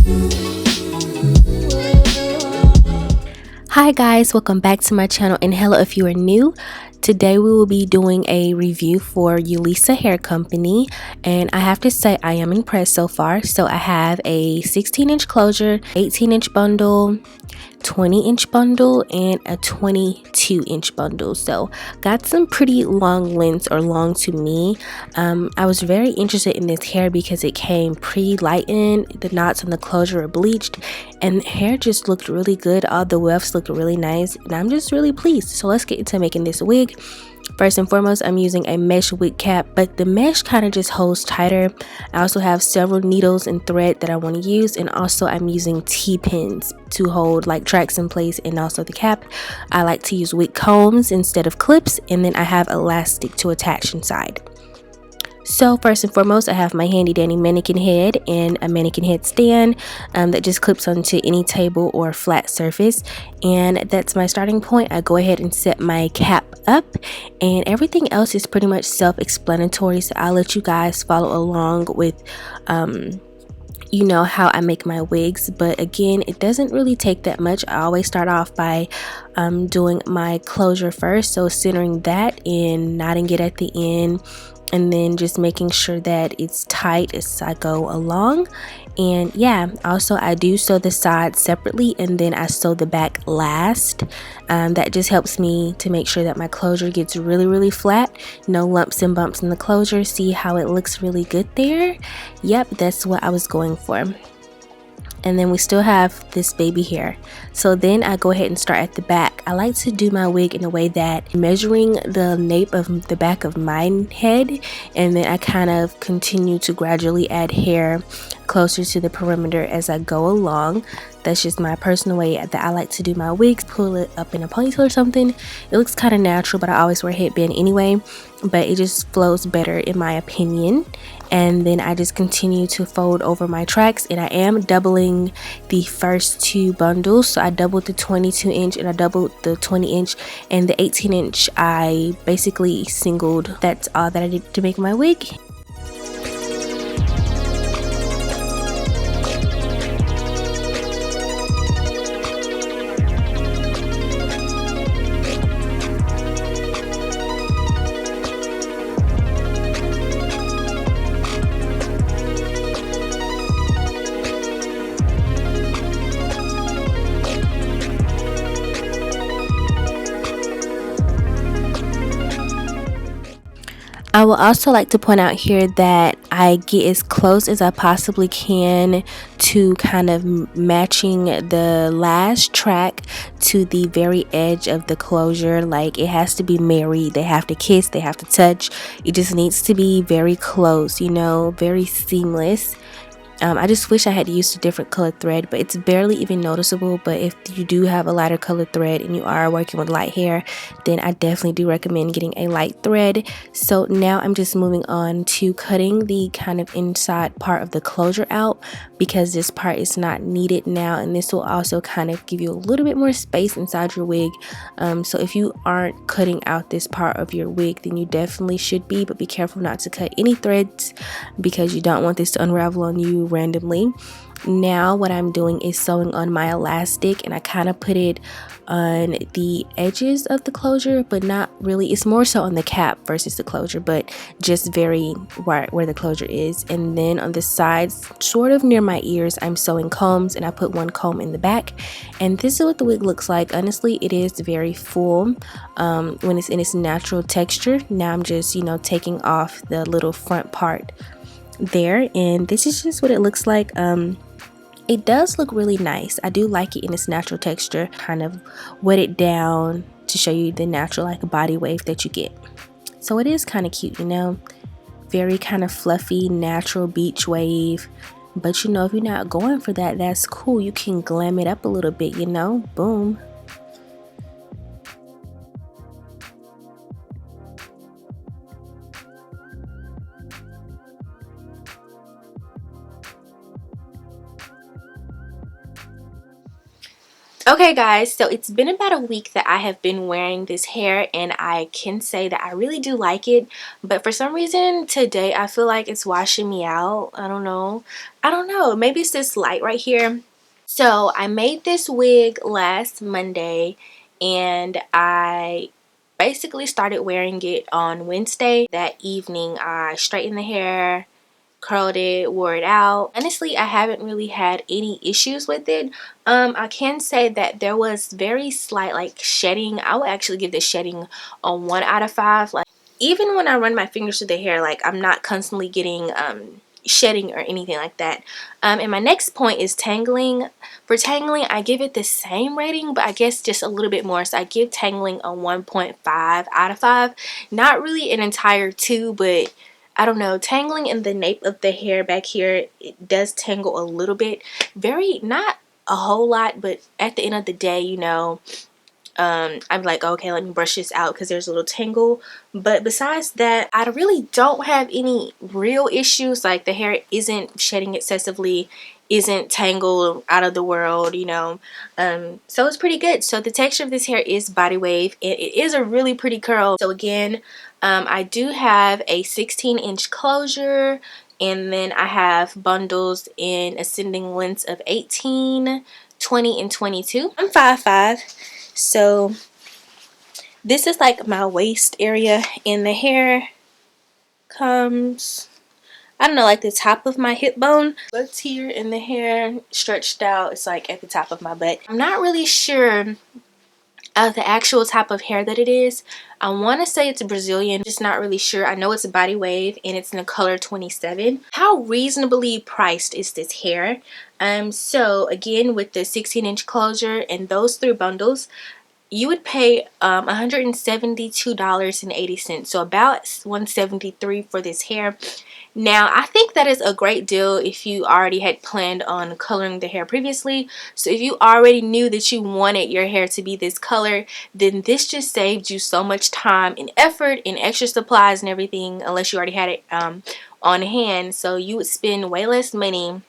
Hi guys, welcome back to my channel, and hello if you are new. Today we will be doing a review for Yolissa Hair Company, and I have to say I am impressed so far. So I have a 16-inch closure, 18-inch bundle, 20-inch bundle, and a 22-inch bundle. So got some pretty long lengths, or long to me. I was very interested in this hair because it came pre-lightened, the knots on the closure were bleached, and the hair just looked really good. All the wefts looked really nice, and I'm just really pleased. So let's get into making this wig. First and foremost, I'm using a mesh wig cap, but the mesh kind of just holds tighter. I also have several needles and thread that I want to use, and also I'm using T-pins to hold like tracks in place, and also the cap. I like to use wig combs instead of clips, and then I have elastic to attach inside. So first and foremost, I have my handy dandy mannequin head and a mannequin head stand that just clips onto any table or flat surface, and that's my starting point. I go ahead and set my cap up, and everything else is pretty much self-explanatory, so I'll let you guys follow along with you know how I make my wigs. But again, it doesn't really take that much. I always start off by doing my closure first, so centering that and knotting it at the end, and then just making sure that it's tight as I go along. And yeah, also I do sew the sides separately, and then I sew the back last. That just helps me to make sure that my closure gets really flat, no lumps and bumps in the closure. See how it looks really good there? Yep, that's what I was going for. And then we still have this baby hair. So then I go ahead and start at the back. I like to do my wig in a way that measuring the nape of the back of my head, and then I kind of continue to gradually add hair closer to the perimeter as I go along. That's just my personal way that I like to do my wigs. Pull it up in a ponytail or something. It looks kind of natural, but I always wear a headband anyway, but it just flows better in my opinion. And then I just continue to fold over my tracks, and I am doubling the first two bundles. So I doubled the 22-inch and I doubled the 20-inch, and the 18-inch I basically singled. That's all that I did to make my wig. I would also like to point out here that I get as close as I possibly can to kind of matching the last track to the very edge of the closure. Like, it has to be married, they have to kiss, they have to touch. It just needs to be very close, you know, very seamless. I just wish I had used a different colored thread, but it's barely even noticeable. But if you do have a lighter colored thread and you are working with light hair, then I definitely do recommend getting a light thread. So now I'm just moving on to cutting the kind of inside part of the closure out, because this part is not needed now, and this will also kind of give you a little bit more space inside your wig. So if you aren't cutting out this part of your wig, then you definitely should be, but be careful not to cut any threads because you don't want this to unravel on you randomly. Now what I'm doing is sewing on my elastic, and I kind of put it on the edges of the closure, but not really. It's more so on the cap versus the closure, but just very where the closure is. And then on the sides, sort of near my ears, I'm sewing combs, and I put one comb in the back. And this is what the wig looks like. Honestly, it is very full when it's in its natural texture. Now I'm just, you know, taking off the little front part there, and this is just what it looks like. It does look really nice. I do like it in its natural texture. Kind of wet it down to show you the natural like body wave that you get. So it is kind of cute, you know, very kind of fluffy natural beach wave. But you know, if you're not going for that, that's cool. You can glam it up a little bit, you know. Boom. Okay guys, so it's been about a week that I have been wearing this hair, and I can say that I really do like it, but for some reason today I feel like it's washing me out. I don't know, maybe it's this light right here. So I made this wig last Monday, and I basically started wearing it on Wednesday. That evening I straightened the hair, curled it, wore it out. Honestly, I haven't really had any issues with it. I can say that there was very slight like shedding. I would actually give this shedding a 1 out of 5. Like, even when I run my fingers through the hair, like, I'm not constantly getting shedding or anything like that. And my next point is tangling. For tangling, I give it the same rating, but I guess just a little bit more. So I give tangling a 1.5 out of 5. Not really an entire 2, but I don't know, tangling in the nape of the hair back here, it does tangle a little bit. Not a whole lot, but at the end of the day, you know, I'm like, okay, let me brush this out because there's a little tangle. But besides that, I really don't have any real issues. Like, the hair isn't shedding excessively, isn't tangled out of the world, you know. So it's pretty good. So the texture of this hair is body wave, and it is a really pretty curl. So again, I do have a 16-inch closure, and then I have bundles in ascending lengths of 18, 20, and 22. I'm 5'5", so this is like my waist area, and the hair comes, I don't know, like the top of my hip bone. Butts here, and the hair stretched out, it's like at the top of my butt. I'm not really sure of the actual type of hair that it is. I want to say it's a Brazilian, just not really sure. I know it's a body wave, and it's in the color 27. How reasonably priced is this hair? So again, with the 16-inch closure and those 3 bundles, you would pay $172.80, so about $173 for this hair. Now, I think that is a great deal if you already had planned on coloring the hair previously. So if you already knew that you wanted your hair to be this color, then this just saved you so much time and effort and extra supplies and everything, unless you already had it on hand. So you would spend way less money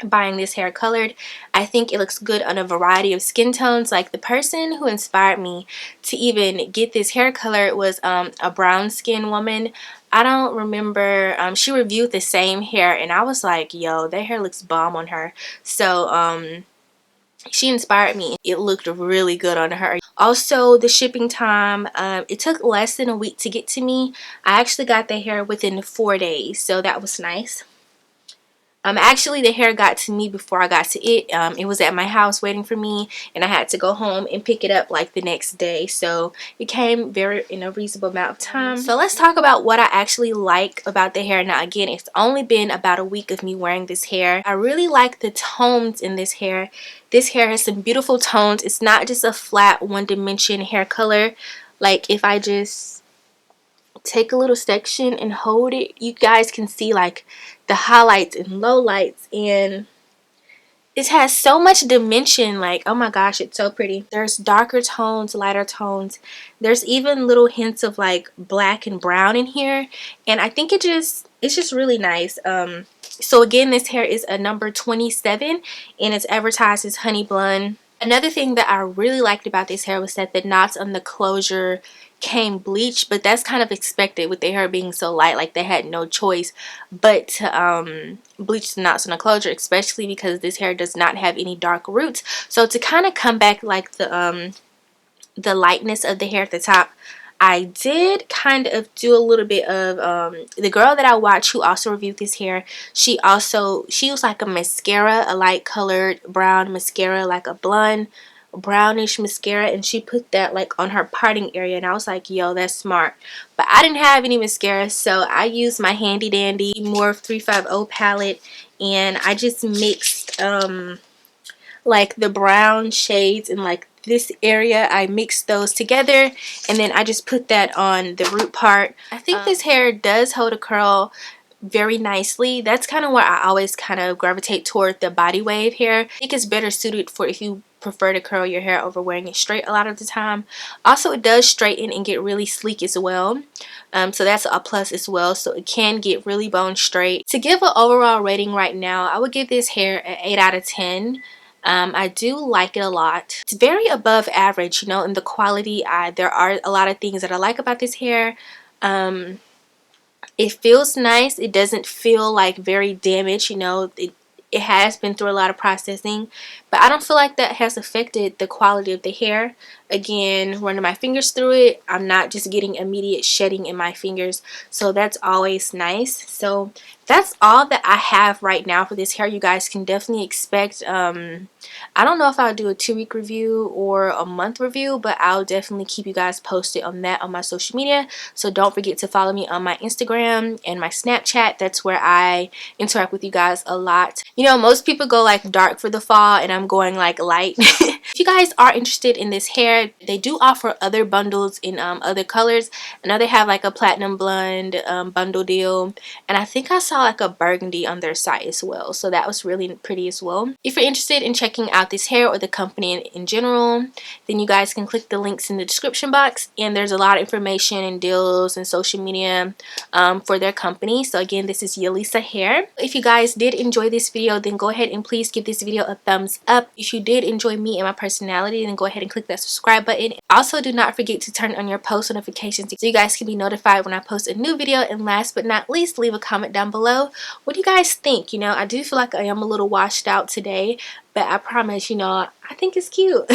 buying this hair colored. I think it looks good on a variety of skin tones. Like, the person who inspired me to even get this hair color was a brown skin woman. I don't remember, she reviewed the same hair, and I was like, yo, that hair looks bomb on her. So she inspired me. It looked really good on her. Also, the shipping time, it took less than a week to get to me. I actually got the hair within 4 days, so that was nice. Actually, the hair got to me before I got to it. It was at my house waiting for me, and I had to go home and pick it up like the next day. So it came in a reasonable amount of time. So let's talk about what I actually like about the hair. Now, again, it's only been about a week of me wearing this hair. I really like the tones in this hair. This hair has some beautiful tones. It's not just a flat one-dimension hair color. Like, if I just take a little section and hold it, you guys can see like the highlights and lowlights, and it has so much dimension. Like, oh my gosh, it's so pretty. There's darker tones, lighter tones. There's even little hints of like black and brown in here, and I think it's just really nice. So again, this hair is a number 27, and it's advertised as honey blonde. Another thing that I really liked about this hair was that the knots on the closure came bleached, but that's kind of expected with the hair being so light. Like, they had no choice but to bleach the knots on the closure, especially because this hair does not have any dark roots. So to kind of come back like the lightness of the hair at the top, I did kind of do a little bit of the girl that I watched who also reviewed this hair, she used like a mascara, a light colored brown mascara, like a blonde brownish mascara, and she put that like on her parting area, and I was like, yo, that's smart. But I didn't have any mascara, so I used my handy dandy Morphe 350 palette, and I just mixed like the brown shades in like this area. I mixed those together, and then I just put that on the root part. I think this hair does hold a curl very nicely. That's kind of where I always kind of gravitate toward the body wave hair. I think it's better suited for if you prefer to curl your hair over wearing it straight a lot of the time. Also, it does straighten and get really sleek as well. So that's a plus as well. So it can get really bone straight. To give an overall rating right now, I would give this hair an 8 out of 10. I do like it a lot. It's very above average, you know, in the quality. There are a lot of things that I like about this hair. It feels nice. It doesn't feel like very damaged, you know. It has been through a lot of processing, but I don't feel like that has affected the quality of the hair. Again, running my fingers through it, I'm not just getting immediate shedding in my fingers, so that's always nice. So that's all that I have right now for this hair. You guys can definitely expect I don't know if I'll do a 2-week review or a month review, but I'll definitely keep you guys posted on that on my social media. So don't forget to follow me on my Instagram and my Snapchat. That's where I interact with you guys a lot. You know, most people go like dark for the fall, and I'm going like light. If you guys are interested in this hair, they do offer other bundles in other colors. I know they have like a platinum blonde bundle deal, and I think I saw like a burgundy on their site as well, so that was really pretty as well. If you're interested in checking out this hair or the company in general, then you guys can click the links in the description box, and there's a lot of information and deals and social media for their company. So again, this is Yolissa Hair. If you guys did enjoy this video, then go ahead and please give this video a thumbs up. If you did enjoy me and my personality, then go ahead and click that subscribe button. Also, do not forget to turn on your post notifications so you guys can be notified when I post a new video. And last but not least, leave a comment down below. What do you guys think? You know, I do feel like I am a little washed out today, but I promise, you know, I think it's cute.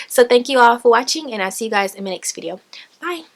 So thank you all for watching, and I'll see you guys in my next video. Bye.